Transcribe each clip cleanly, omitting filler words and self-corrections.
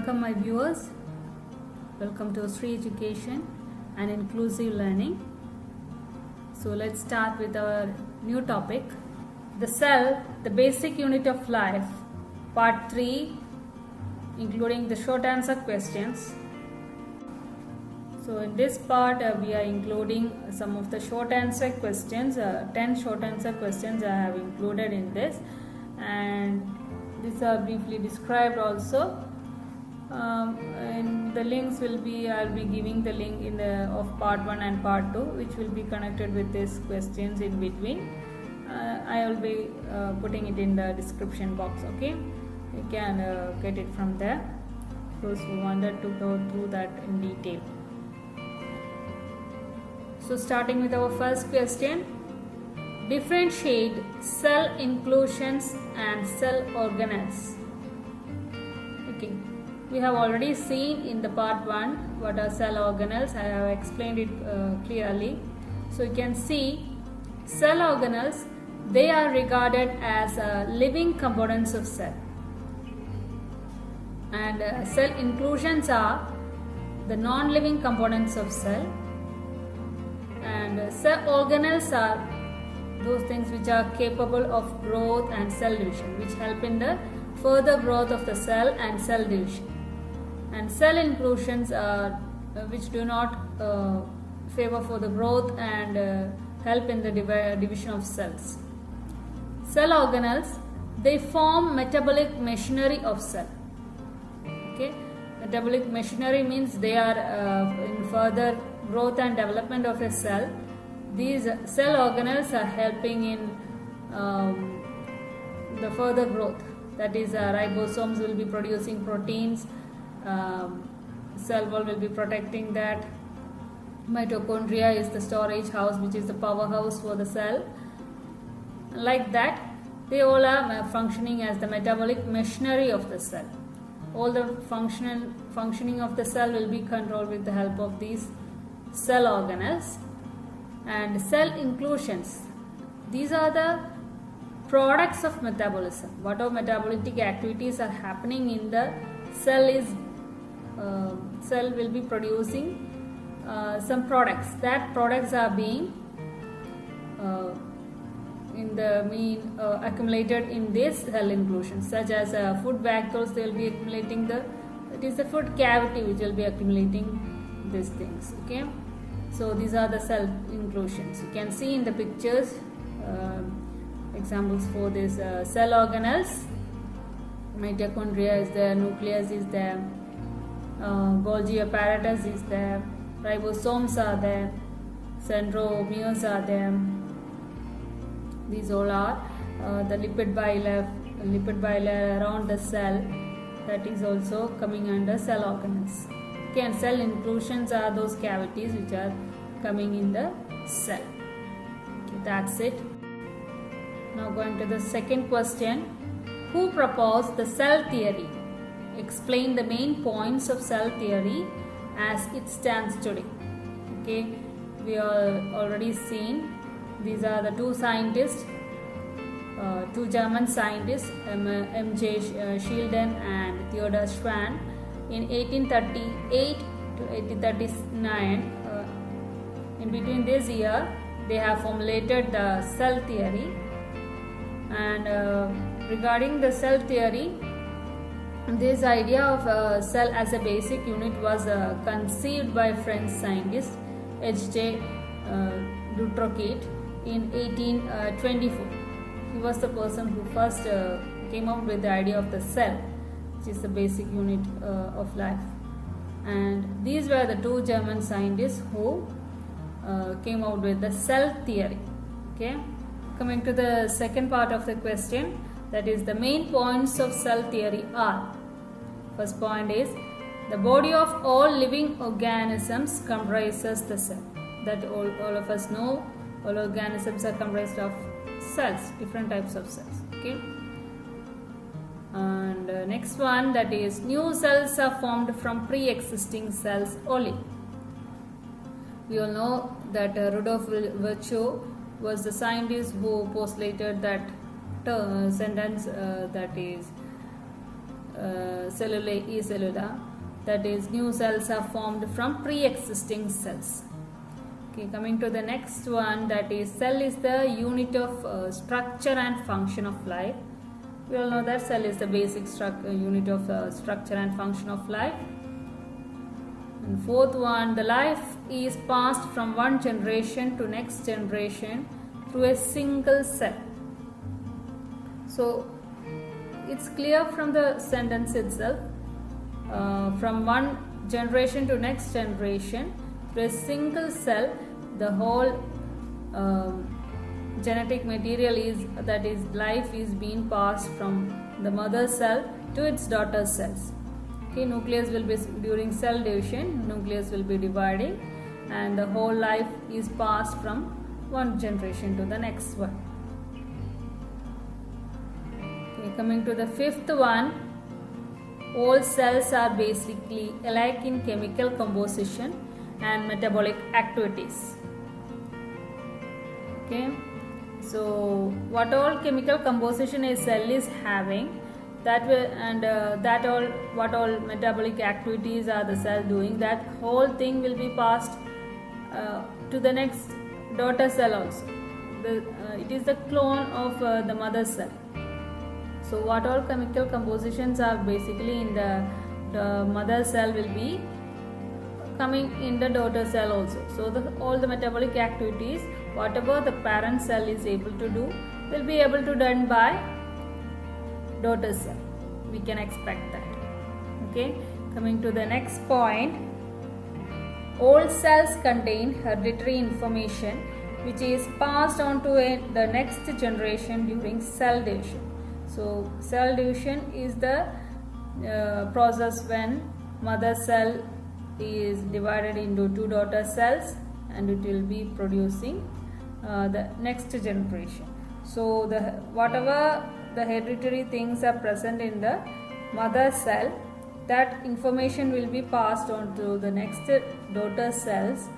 Welcome my viewers. Welcome to Sri Education and Inclusive Learning. So let's start with our new topic. The cell, the basic unit of life, part 3, including the short answer questions. So in this part we are including some of the short answer questions, 10 short answer questions I have included in this, and these are briefly described also. And the links will be, I'll be giving the link in the of part 1 and part 2, which will be connected with these questions in between. I will be putting it in the description box. Okay, you can get it from there, those who wanted to go through that in detail. So starting with our first question, differentiate cell inclusions and cell organelles. Okay, we have already seen in the part 1 what are cell organelles. I have explained it clearly. So you can see cell organelles, they are regarded as living components of cell, and cell inclusions are the non-living components of cell, and cell organelles are those things which are capable of growth and cell division, which help in the further growth of the cell and cell division. And cell inclusions are which do not favor for the growth and help in the division of cells. Cell organelles, they form metabolic machinery of cell. Okay, metabolic machinery means they are in further growth and development of a cell. These cell organelles are helping in the further growth. That is, ribosomes will be producing proteins, cell wall will be protecting that. Mitochondria is the storage house, which is the powerhouse for the cell. Like that, they all are functioning as the metabolic machinery of the cell. All the functioning of the cell will be controlled with the help of these cell organelles. And cell inclusions, these are the products of metabolism. Whatever metabolic activities are happening in the cell cell will be producing some products. That products are being accumulated in this cell inclusion, such as food vacuoles. They will be accumulating it is the food cavity which will be accumulating these things. Okay, so these are the cell inclusions. You can see in the pictures examples for this cell organelles. Mitochondria is there, nucleus is there, Golgi apparatus is there, ribosomes are there, centromeres are there. These all are the lipid bilayer around the cell, that is also coming under cell organelles. Okay, and cell inclusions are those cavities which are coming in the cell. Okay, that's it. Now going to the second question. Who proposed the cell theory? Explain the main points of cell theory as it stands today. Okay, we are already seen. These are the two scientists, two German scientists, M.J. Schleiden and Theodor Schwann, in 1838 to 1839. In between this year, they have formulated the cell theory. And regarding the cell theory, this idea of a cell as a basic unit was conceived by French scientist H.J. Dutroquet in 1824. He was the person who first came up with the idea of the cell, which is the basic unit of life. And these were the two German scientists who came out with the cell theory. Okay, coming to the second part of the question, that is the main points of cell theory are. First point is, the body of all living organisms comprises the cell. That all of us know, all organisms are comprised of cells, different types of cells. Okay, and next one, that is, new cells are formed from pre-existing cells only. We all know that Rudolf Virchow was the scientist who postulated that sentence, that is, cellula, acellular, that is new cells are formed from pre-existing cells. Okay, coming to the next one, that is cell is the unit of structure and function of life. We all know that cell is the basic unit of structure and function of life. And fourth one, the life is passed from one generation to next generation through a single cell. So it's clear from the sentence itself, from one generation to next generation through a single cell, the whole genetic material is, that is life, is being passed from the mother cell to its daughter cells. Okay, nucleus will be, during cell division, nucleus will be dividing, and the whole life is passed from one generation to the next one. Okay, coming to the fifth one, all cells are basically alike in chemical composition and metabolic activities. Okay, so what all chemical composition a cell is having, that will, and that all, what all metabolic activities are the cell doing, that whole thing will be passed to the next daughter cell also. It is the clone of the mother cell. So what all chemical compositions are basically in the mother cell will be coming in the daughter cell also. So all the metabolic activities, whatever the parent cell is able to do, will be able to done by daughter cell. We can expect that. Okay, coming to the next point, all cells contain hereditary information which is passed on to the next generation during cell division. So cell division is the process when mother cell is divided into two daughter cells, and it will be producing the next generation. So whatever the hereditary things are present in the mother cell, that information will be passed on to the next daughter cells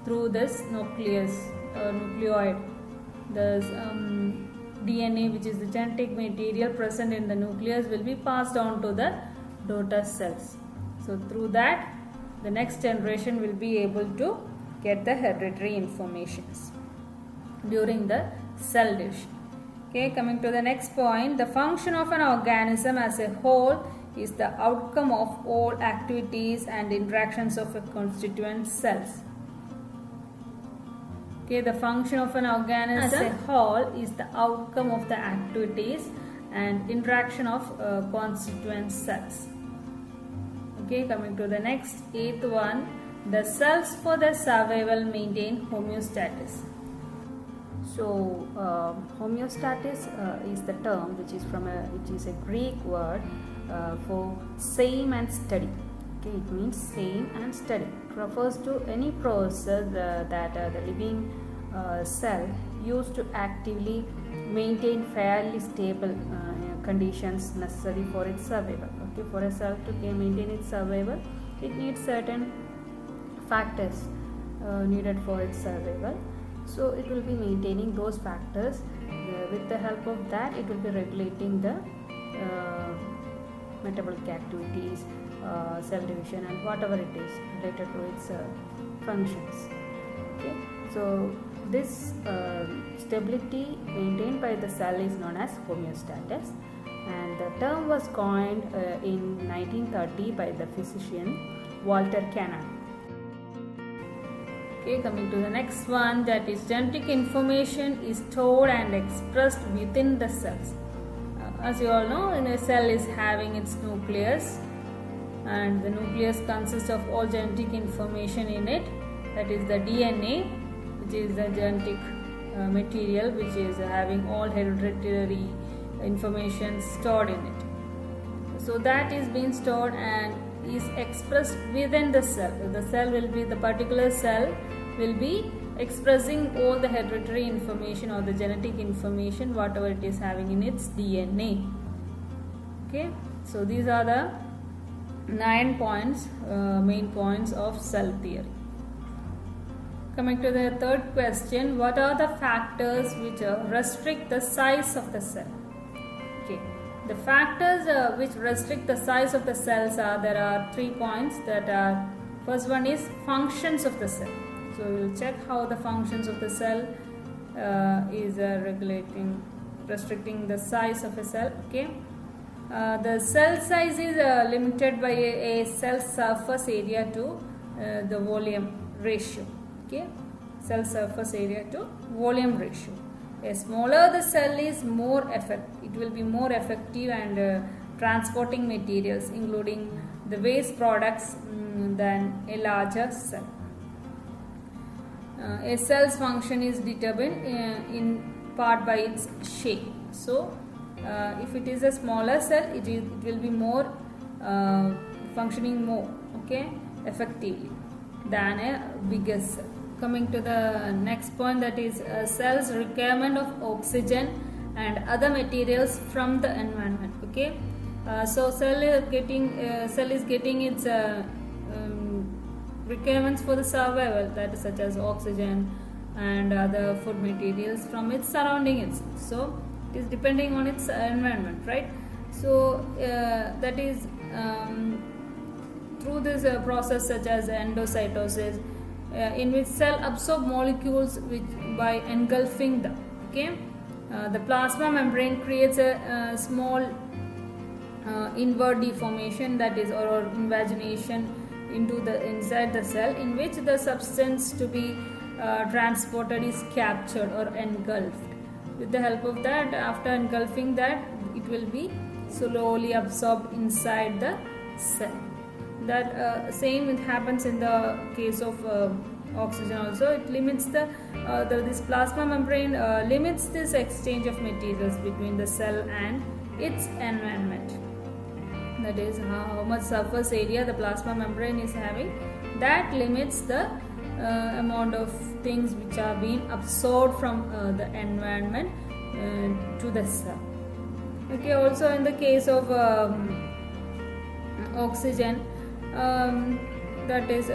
through this nucleus, nucleoid. The DNA, which is the genetic material present in the nucleus, will be passed on to the daughter cells. So through that, the next generation will be able to get the hereditary informations during the cell division. Okay, coming to the next point, the function of an organism as a whole is the outcome of all activities and interactions of a constituent cells. Okay, the function of an organism as a whole is the outcome of the activities and interaction of constituent cells. Okay, coming to the next, eighth one, the cells for their survival maintain homeostasis. So homeostasis is the term which is a Greek word for same and steady. Okay, it means same and steady. It refers to any process that the living cell used to actively maintain fairly stable conditions necessary for its survival. Okay, for a cell to maintain its survival, it needs certain factors needed for its survival. So it will be maintaining those factors. With the help of that, it will be regulating the metabolic activities, cell division, and whatever it is related to its functions. Okay, so this stability maintained by the cell is known as homeostasis, and the term was coined in 1930 by the physician Walter Cannon. Okay, coming to the next one, that is genetic information is stored and expressed within the cells. As you all know, a cell is having its nucleus, and the nucleus consists of all genetic information in it, that is the DNA, which is the genetic material which is having all hereditary information stored in it. So that is being stored and is expressed within the cell. The cell will be, the particular cell will be expressing all the hereditary information or the genetic information, whatever it is having in its DNA. Okay, so these are the 9 points, main points of cell theory. Coming to the third question, what are the factors which restrict the size of the cell? Okay, The factors which restrict the size of the cells are, there are 3 points that are, first one is functions of the cell. So we will check how the functions of the cell is restricting the size of a cell. Okay. The cell size is limited by a cell surface area to the volume ratio. Okay, cell surface area to volume ratio. A smaller the cell is, it will be more effective and transporting materials, including the waste products, than a larger cell. A cell's function is determined in part by its shape. So if it is a smaller cell, it will be more functioning more, okay, effectively than a bigger cell. Coming to the next point, that is cell's requirement of oxygen and other materials from the environment. Okay, so cell is getting its requirements for the survival, that is such as oxygen and other food materials from its surrounding itself. So it is depending on its environment, right? So that is through this process such as endocytosis, in which cell absorb molecules by engulfing them. Okay, the plasma membrane creates a small inward deformation, that is, or invagination inside the cell, in which the substance to be transported is captured or engulfed. With the help of that, after engulfing that, it will be slowly absorbed inside the cell. That same it happens in the case of oxygen also. It limits this plasma membrane limits this exchange of materials between the cell and its environment. That is how much surface area the plasma membrane is having. That limits the amount of things which are being absorbed from the environment to the cell. Okay, also in the case of oxygen, that is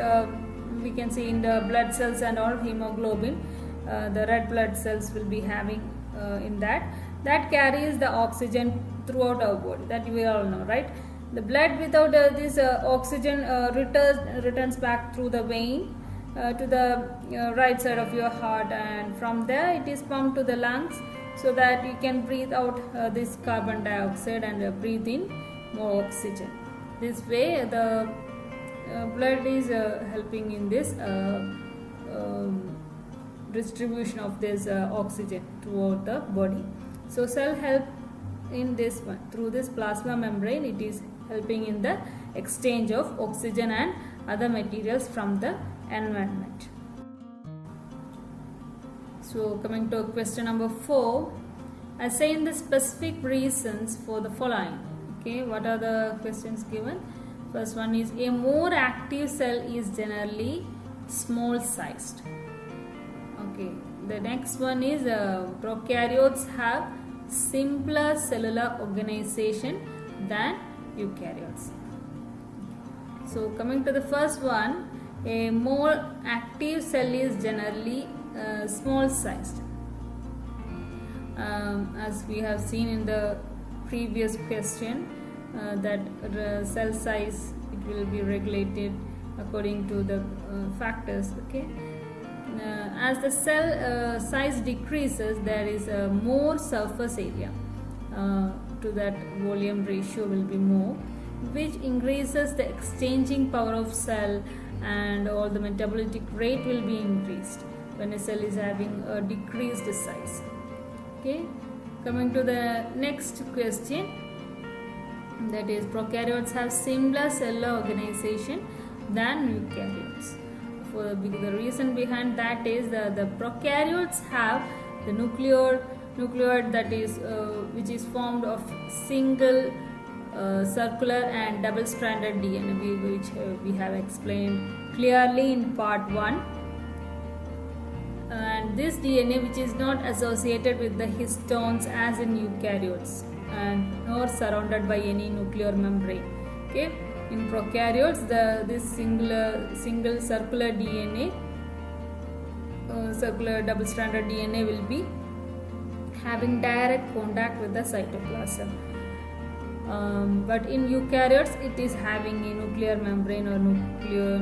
we can see in the blood cells and all, hemoglobin, the red blood cells will be having in that carries the oxygen throughout our body, that we all know, right? The blood without this oxygen returns back through the vein to the right side of your heart, and from there it is pumped to the lungs, so that you can breathe out this carbon dioxide and breathe in more oxygen. This way the blood is helping in this distribution of this oxygen throughout the body. So cell help in this one, through this plasma membrane, it is helping in the exchange of oxygen and other materials from the environment. So coming to question number 4, assign the specific reasons for the following. Okay, what are the questions given? First one is, a more active cell is generally small sized. Okay, the next one is prokaryotes have simpler cellular organization than eukaryotes. So coming to the first one, a more active cell is generally small sized. As we have seen in the previous question, that cell size, it will be regulated according to the factors. Okay, as the cell size decreases, there is more surface area to that volume ratio will be more, which increases the exchanging power of cell, and all the metabolic rate will be increased when a cell is having a decreased size. Okay, coming to the next question, that is, prokaryotes have similar cellular organization than eukaryotes. The reason behind that is the prokaryotes have the nucleoid that is which is formed of single circular and double-stranded DNA, which we have explained clearly in part 1. And this DNA, which is not associated with the histones as in eukaryotes, and nor surrounded by any nuclear membrane. Okay, in prokaryotes, this single circular DNA, circular double-stranded DNA will be having direct contact with the cytoplasm. But in eukaryotes it is having a nuclear membrane or nuclear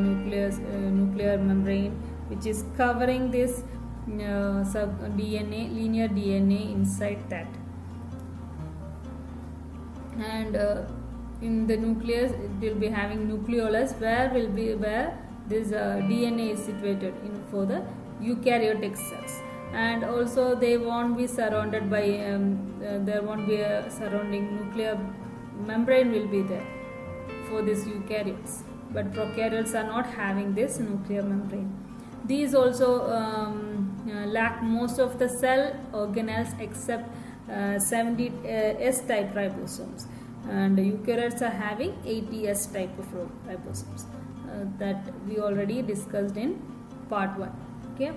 membrane which is covering this DNA, linear DNA inside that. And in the nucleus it will be having nucleolus where this DNA is situated in for the eukaryotic cells. And also they won't be surrounded by there won't be a surrounding nuclear membrane will be there for these eukaryotes, but prokaryotes are not having this nuclear membrane. These also lack most of the cell organelles except 70 S type ribosomes, and eukaryotes are having 80 S type of ribosomes that we already discussed in part 1. Okay,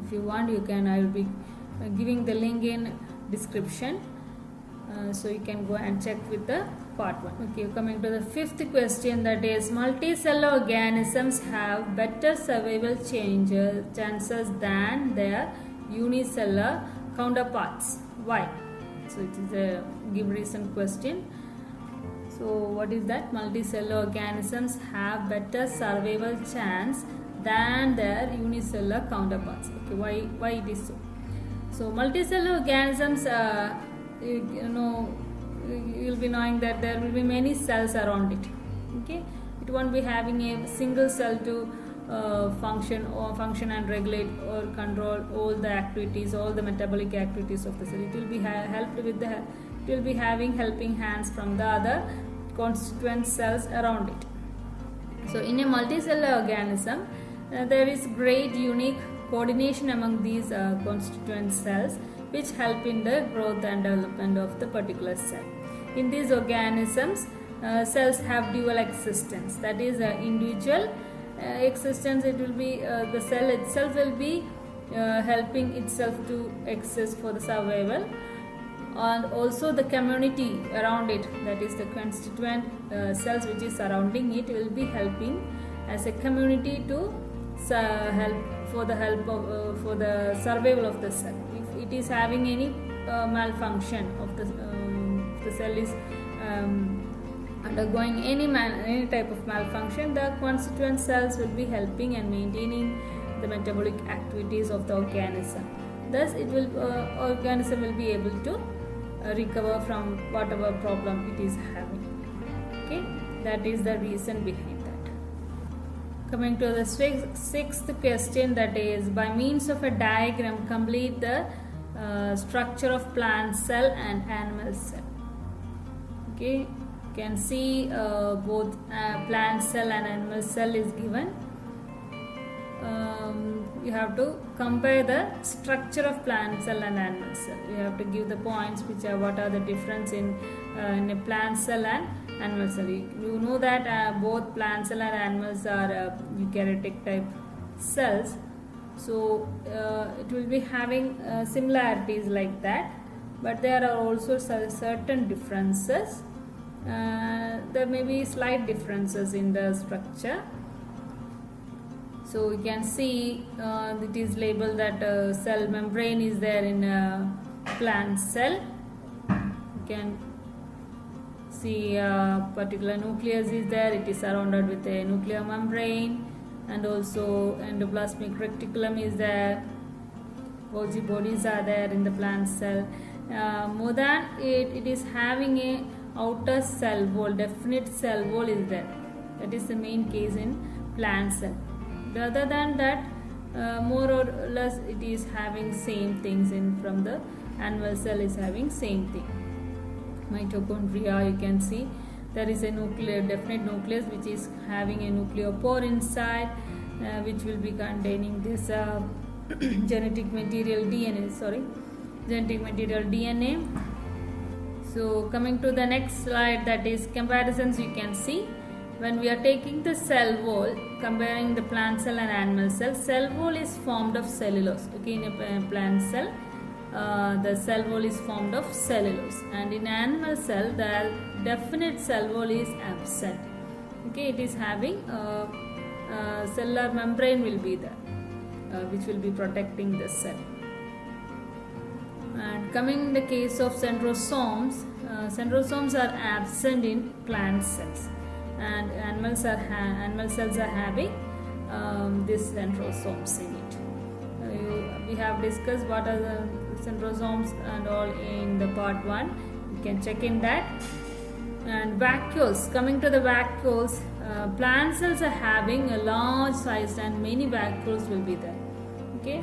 if you want you can, I will be giving the link in description, so you can go and check with the part 1. Okay, coming to the fifth question, that is multicellular organisms have better survival chances than their unicellular counterparts. Why? So it is a give reason question. So what is that? Multicellular organisms have better survival chance than their unicellular counterparts. Okay, why it is so? So multicellular organisms, you'll be knowing that there will be many cells around it. Okay, it won't be having a single cell to function and regulate or control all the activities, all the metabolic activities of the cell. It will be it will be having helping hands from the other constituent cells around it. So in a multicellular organism, there is great unique coordination among these constituent cells which help in the growth and development of the particular cell. In these organisms, cells have dual existence, that is individual existence. It will be the cell itself will be helping itself to exist for the survival, and also the community around it, that is the constituent cells which is surrounding it, will be helping as a community to help for the survival of the cell. If it is having any malfunction of the cell is undergoing any type of malfunction, the constituent cells will be helping and maintaining the metabolic activities of the organism. Thus, organism will be able to recover from whatever problem it is having. Okay, that is the reason behind that. Coming to the sixth question, that is by means of a diagram complete the structure of plant cell and animal cell. Okay, you can see both plant cell and animal cell is given. You have to compare the structure of plant cell and animal cell. You have to give the points which are what are the difference in a plant cell and animal cell. You know that both plant cell and animals are eukaryotic type cells, so it will be having similarities like that, but there are also certain differences. There may be slight differences in the structure. So you can see it is labeled that cell membrane is there in a plant cell. You can see a particular nucleus is there. It is surrounded with a nuclear membrane, and also endoplasmic reticulum is there. Golgi bodies are there in the plant cell. More than it is having a outer cell wall, definite cell wall is there. That is the main case in plant cell. Other than that, more or less it is having same things in from the animal cell is having same thing. Mitochondria, you can see there is a definite nucleus which is having a nucleopore inside, which will be containing this genetic material DNA. So coming to the next slide, that is comparisons. You can see when we are taking the cell wall, comparing the plant cell and animal cell wall is formed of cellulose. Okay, in a plant cell, the cell wall is formed of cellulose, and in animal cell, the definite cell wall is absent. Okay, it is having cellular membrane will be there, which will be protecting the cell. And coming in the case of centrosomes, centrosomes are absent in plant cells, and animal cells are having these centrosomes in it. We have discussed what are the centrosomes and all in the part 1. You can check in that. And vacuoles, coming to the vacuoles, plant cells are having a large size and many vacuoles will be there. Okay,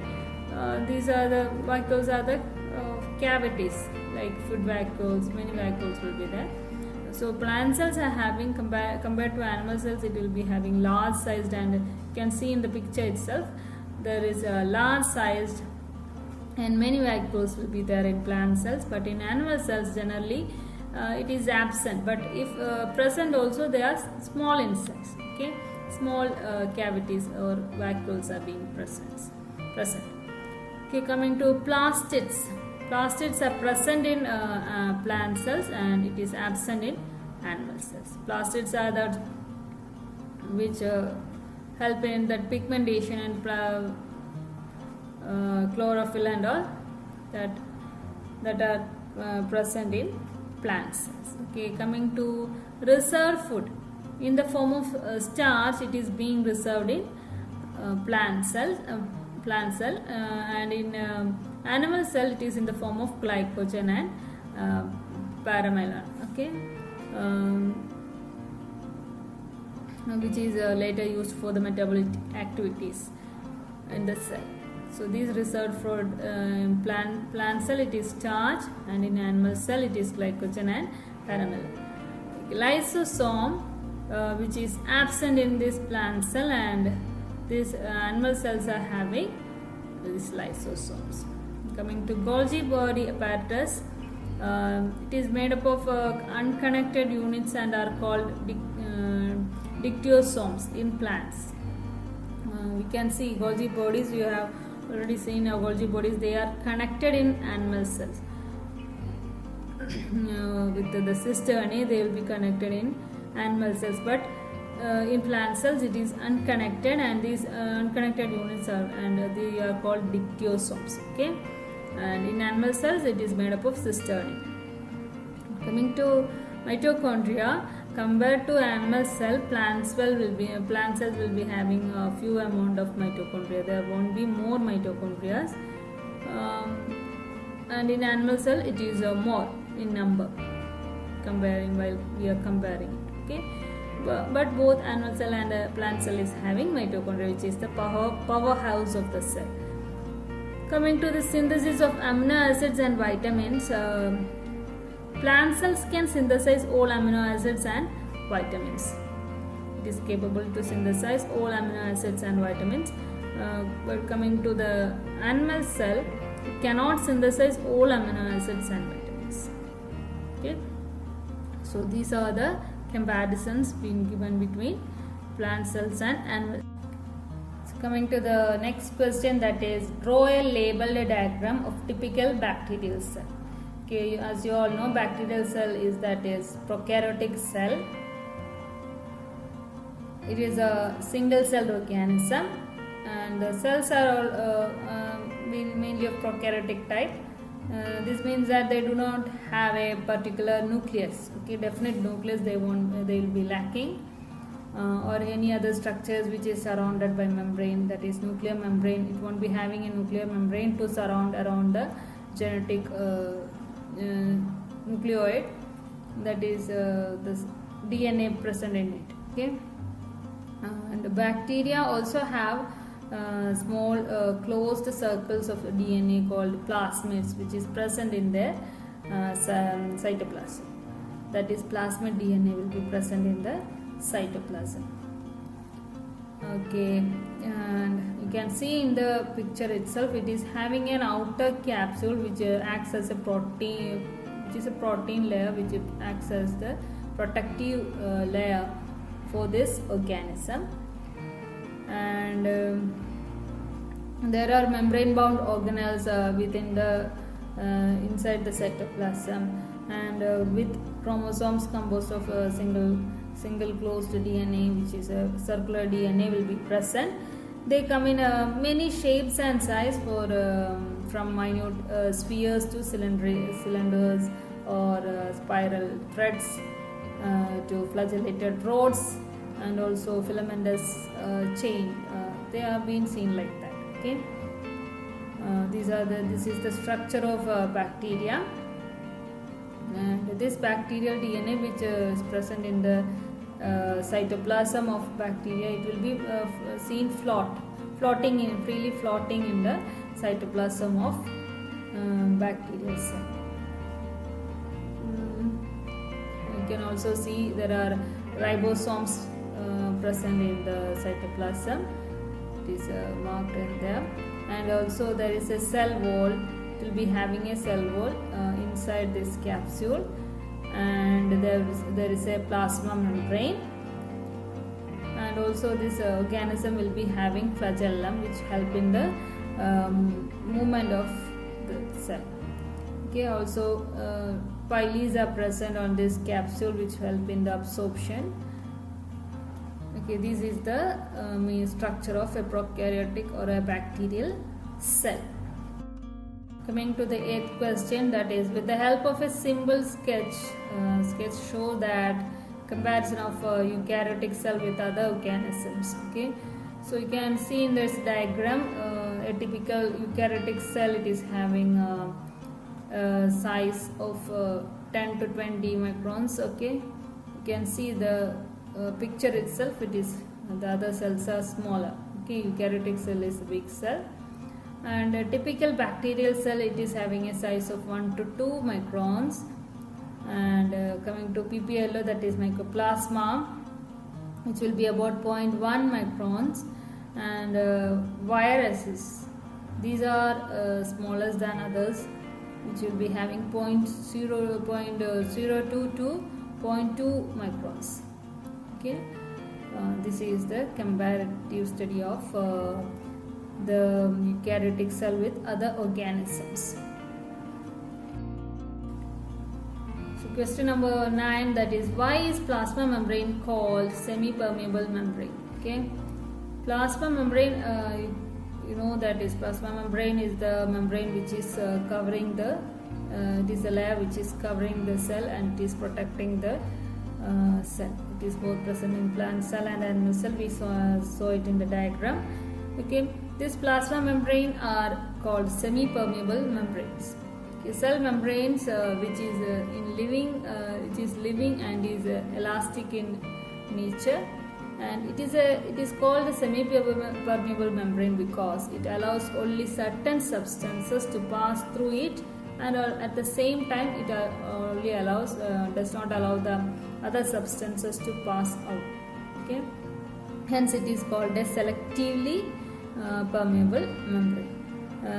these are the vacuoles are the cavities like food vacuoles, many vacuoles will be there. So plant cells are having compared to animal cells, it will be having large sized, and you can see in the picture itself there is a large sized and many vacuoles will be there in plant cells, but in animal cells generally it is absent, but if present also they are small in size. Okay, small cavities or vacuoles are being present. Okay, coming to plastids. Plastids are present in plant cells and it is absent in animal cells. Plastids are that which help in that pigmentation and chlorophyll and all that are present in plant cells. Okay, coming to reserved food in the form of starch, it is being reserved in plant cell, and in animal cell it is in the form of glycogen and paramylon. Okay, which is later used for the metabolic activities in the cell. So these reserved for plant cell it is starch, and in animal cell it is glycogen and paramylon. Lysosome, which is absent in this plant cell, and these animal cells are having these lysosomes. Coming to Golgi body apparatus, it is made up of unconnected units and are called dictyosomes in plants. We can see Golgi bodies, you have already seen Golgi bodies, they are connected in animal cells. With the cisternae they will be connected in animal cells, but in plant cells it is unconnected, and these unconnected units are they are called dictyosomes. Okay, and in animal cells it is made up of cisternae. Coming to mitochondria, compared to animal cell, plant cells will be having a few amount of mitochondria. There won't be more mitochondria, and in animal cell it is more in number while we are comparing it. Okay, but both animal cell and plant cell is having mitochondria, which is the powerhouse of the cell. Coming to the synthesis of amino acids and vitamins, plant cells can synthesize all amino acids and vitamins. It is capable to synthesize all amino acids and vitamins. But coming to the animal cell, it cannot synthesize all amino acids and vitamins. Okay, so these are the comparisons being given between plant cells and animal. So coming to the next question, that is, draw a labeled diagram of typical bacterial cell. Okay, as you all know, bacterial cell is prokaryotic cell. It is a single celled organism, and the cells are all mainly of prokaryotic type. This means that they do not have a particular nucleus. Okay, definite nucleus they will be lacking, or any other structures which is surrounded by membrane, that is nuclear membrane. It won't be having a nuclear membrane to surround around the genetic nucleoid, that is this DNA present in it. Okay, and the bacteria also have small closed circles of DNA called plasmids, which is present in their cytoplasm. That is, plasmid DNA will be present in the cytoplasm. Okay, and you can see in the picture itself, it is having an outer capsule which acts as a protein, which is a protein layer, which acts as the protective layer for this organism. And there are membrane bound organelles within the inside the cytoplasm, and with chromosomes composed of a single closed DNA, which is a circular DNA, will be present. They come in many shapes and size, from minute spheres to cylinders, or spiral threads to flagellated rods, and also filamentous chain. They have been seen like that. Okay. This is the structure of bacteria, and this bacterial DNA which is present in the cytoplasm of bacteria, it will be seen freely floating in the cytoplasm of bacterial cell. You can also see there are ribosomes present in the cytoplasm. It is marked in there, and also there is a cell wall. It will be having a cell wall inside this capsule, and there is a plasma membrane, and also this organism will be having flagellum which help in the movement of the cell. Okay, also piles are present on this capsule which help in the absorption. Okay, this is the main structure of a prokaryotic or a bacterial cell. Coming to the 8th question, that is, with the help of a simple sketch show that comparison of eukaryotic cell with other organisms. Okay, so you can see in this diagram a typical eukaryotic cell, it is having size of 10 to 20 microns. Okay, you can see the picture itself, it is the other cells are smaller. Okay, eukaryotic cell is a big cell, and a typical bacterial cell, it is having a size of 1 to 2 microns. And coming to PPLO, that is mycoplasma, which will be about 0.1 microns, and viruses, these are smaller than others, which will be having 0.02 to 0.2 microns. Okay, this is the comparative study of the eukaryotic cell with other organisms. So question number 9, that is, why is plasma membrane called semi-permeable membrane? Okay, plasma membrane, you know that is plasma membrane is the membrane which is covering the it is the layer which is covering the cell and it is protecting the cell. It is both present in plant cell and animal cell. We saw it in the diagram. Okay, this plasma membrane are called semi-permeable membranes. Okay, cell membranes which is it is living and is elastic in nature, and it is called a semi-permeable membrane because it allows only certain substances to pass through it, and at the same time it only allows does not allow the other substances to pass out. Okay, hence it is called a selectively permeable membrane.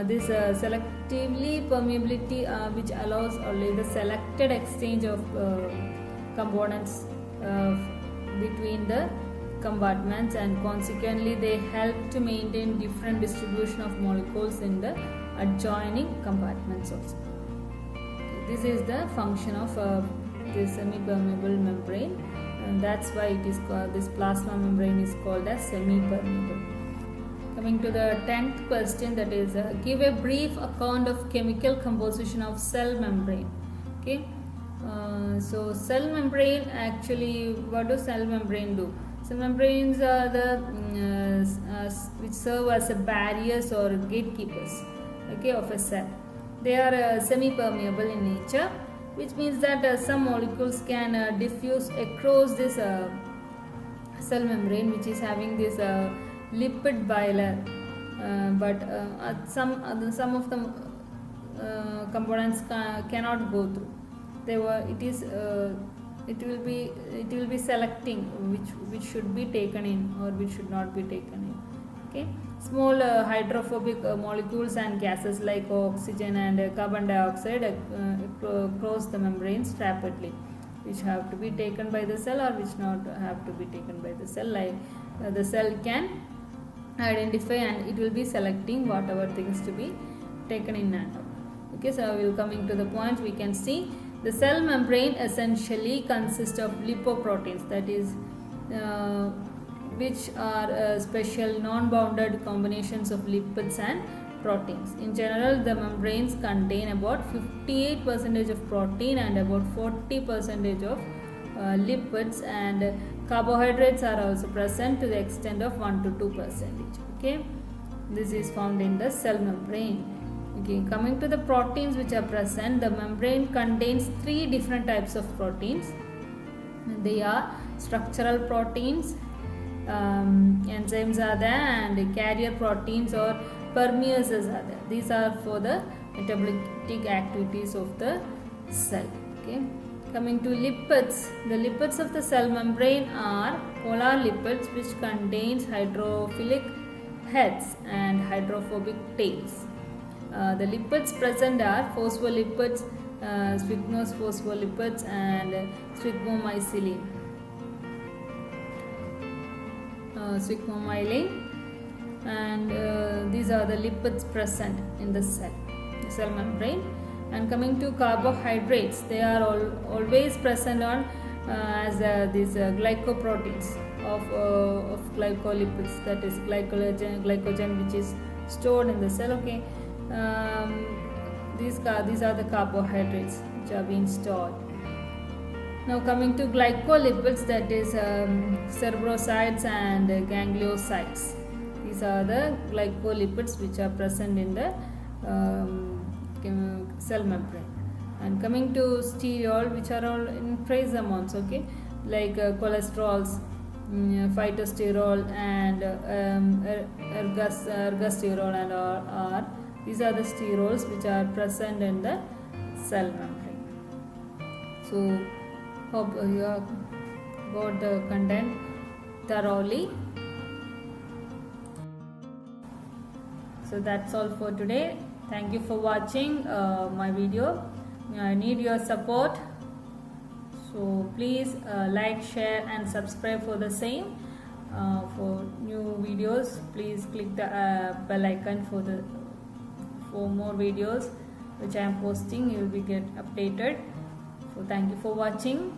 This selectively permeability which allows only the selected exchange of components between the compartments, and consequently they help to maintain different distribution of molecules in the adjoining compartments also. This is the function of the semi-permeable membrane, and that's why it is called, this plasma membrane is called as semi-permeable. Coming to the 10th question, that is, give a brief account of chemical composition of cell membrane. Okay, so cell membrane, actually what does cell membrane do? Cell membranes are the which serve as a barriers or gatekeepers, okay, of a cell. They are semi-permeable in nature, which means that some molecules can diffuse across this cell membrane, which is having this lipid bilayer, but some of the components cannot go through. It will be selecting which should be taken in or which should not be taken in. Okay, small hydrophobic molecules and gases like oxygen and carbon dioxide cross the membranes rapidly, which have to be taken by the cell or which not have to be taken by the cell. Like the cell can identify and it will be selecting whatever things to be taken in and out. Okay, so we will coming to the point. We can see the cell membrane essentially consists of lipoproteins, that is which are special non-bounded combinations of lipids and proteins. In general, the membranes contain about 58% of protein and about 40% of lipids, and carbohydrates are also present to the extent of 1 to 2%. Okay, this is found in the cell membrane. Okay, coming to the proteins which are present, the membrane contains 3 different types of proteins. They are structural proteins, enzymes are there, and carrier proteins or permeases are there. These are for the metabolic activities of the cell. Okay, coming to lipids, the lipids of the cell membrane are polar lipids which contains hydrophilic heads and hydrophobic tails. The lipids present are phospholipids, sphygmophospholipids, and sphygmomyelin. And these are the lipids present in the cell membrane. And coming to carbohydrates, they are always present on these glycoproteins of glycolipids, that is glycogen which is stored in the cell. Okay, these are the carbohydrates which are being stored. Now coming to glycolipids, that is cerebrosides and gangliosides. These are the glycolipids which are present in the cell membrane. And coming to sterol, which are all in trace amounts, okay, like cholesterols, phytosterol, and ergosterol, and are these are the sterols which are present in the cell membrane. So hope you have got the content thoroughly. So that's all for today. Thank you for watching my video. I need your support, so please like, share, and subscribe for the same. For new videos, please click the bell icon for more videos which I am posting. You will be get updated. So thank you for watching.